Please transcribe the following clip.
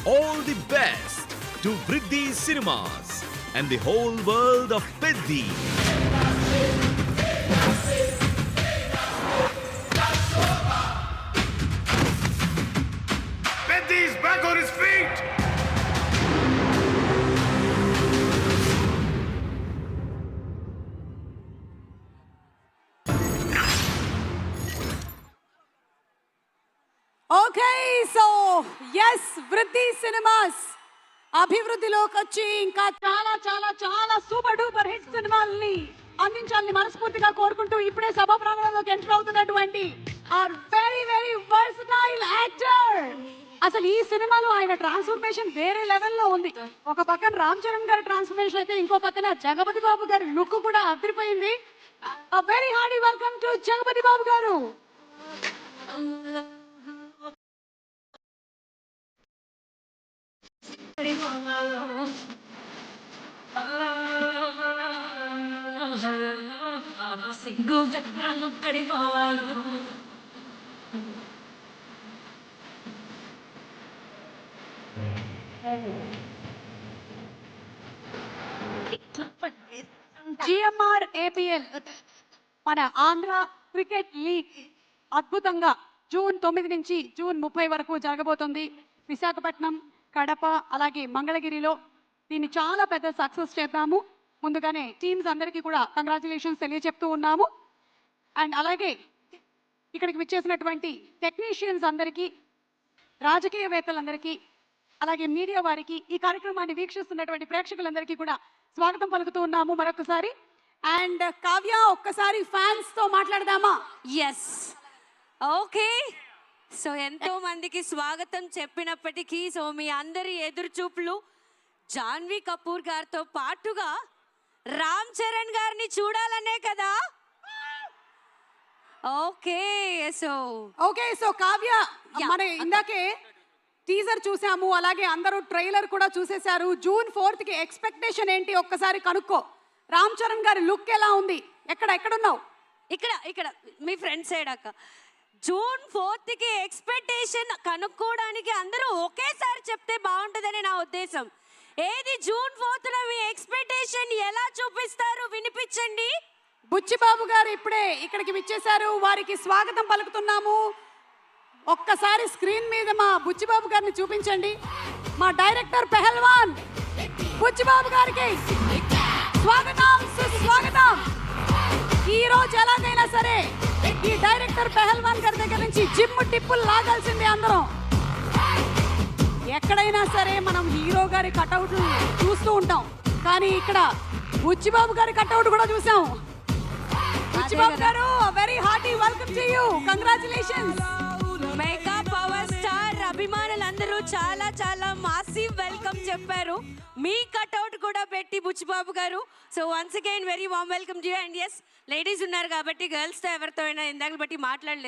all the best to Vriddhi Cinemas and the whole world of Peddi. Peddi is back on his feet! Okay so yes Vriddhi cinemas అభివృద్ధిలోకి వచ్చి ఇంకా చాలా చాలా చాలా super duper hit సినిమాల్ని అందించాలని మనస్ఫూర్తిగా కోరుకుంటూ ఇప్పుడే సభా ప్రాంగణంలోకి ఎంటర్ అవుతున్నటువంటి our very very versatile actor. అసలు ఈ సినిమాలో ఆయన ట్రాన్స్ఫర్మేషన్ వేరే లెవెల్లో ఉంది. ఒక పక్కన రామ్ చరణ్ గారి ట్రాన్స్ఫర్మేషన్ అయితే ఇంకో పక్కన జగపతి బాబు గారి లుక్ కూడా అదిరిపోయింది. Very hearty welcome to Jagapathi Babu garu. GMR APL మన ఆంధ్ర క్రికెట్ లీగ్ అద్భుతంగా జూన్ 9 నుంచి జూన్ 30 వరకు జరగబోతుంది. విశాఖపట్నం, కడప అలాగే మంగళగిరిలో దీన్ని చాలా పెద్ద సక్సెస్ చేద్దాము. ముందుగానే టీమ్స్ అందరికీ కూడా కంగ్రాచులేషన్స్ తెలియజెప్తూ ఉన్నాము. అండ్ అలాగే ఇక్కడికి విచ్చేసినటువంటి టెక్నీషియన్స్ అందరికీ, రాజకీయవేత్తలందరికీ, అలాగే మీడియా వారికి, ఈ కార్యక్రమాన్ని వీక్షిస్తున్నటువంటి ప్రేక్షకులందరికీ కూడా స్వాగతం పలుకుతూ ఉన్నాము మరొకసారి. అండ్ కావ్య, ఒక్కసారి ఫ్యాన్స్ తో మాట్లాడదామా? Yes okay. సో ఎంతో మందికి స్వాగతం చెప్పినప్పటికీ సో మీ అందరి ఎదురు చూపులు జాన్వీ కపూర్ గారితో పాటుగా రామ్ చరణ్ గారిని చూడాలనే కదా. ఓకే సో కావ్య, మన ఇందాకే టీజర్ చూసాము, అలాగే అందరూ ట్రైలర్ కూడా చూసేశారు. జూన్ 4th కి ఎక్స్పెక్టేషన్ ఏంటి ఒక్కసారి కనుక్కో. రామ్ చరణ్ గారి లుక్ ఎలా ఉంది? ఎక్కడున్నావు? ఇక్కడ మీ ఫ్రెండ్ సైడ్ అక్క. జూన్ 4th కి ఎక్స్పెక్టేషన్ కనుక్కోవడానికి అందరూ ఒకేసారి చెప్తే బాగుంటుందని నా ఉద్దేశం. ఏది జూన్ 4th మీ ఎక్స్పెక్టేషన్ ఎలా చూపిస్తారు వినిపించండి. బుచ్చిబాబు గారు ఇప్పుడే ఇక్కడికి విచ్చేశారు, వారికి స్వాగతం పలుకుతున్నాము. ఒక్కసారి స్క్రీన్ మీద మా బుచ్చిబాబు గారిని చూపించండి. మా డైరెక్టర్ పెహల్వాన్ బుచ్చిబాబు గారికి స్వాగతం, సుస్వాగతం. ఈ రోజు ఎలాగైనా సరే ఈ డైరెక్టర్ పెహల్వాన్ గారి దగ్గర నుంచి జిమ్ టిప్పులు లాగాల్సిందే అందరం. ఎక్కడైనా సరే మనం హీరో గారి కటౌట్ చూస్తూ ఉంటాం, కానీ ఇక్కడ బుచ్చిబాబు గారి కటౌట్ కూడా చూసాం. Buchibabu garu, very hearty welcome to you. Congratulations. Mega power star అభిమానులందరూ చాలా చాలా మాసివ్ వెల్కమ్ చెప్పారు. మీ కట్అవుట్ కూడా పెట్టి Buchibabu garu. So once again very warm welcome to you. And yes, ladies ఉన్నారు కాబట్టి గర్ల్స్తో ఎవరితో అయినా ఇందాక బట్టి మాట్లాడలేదు.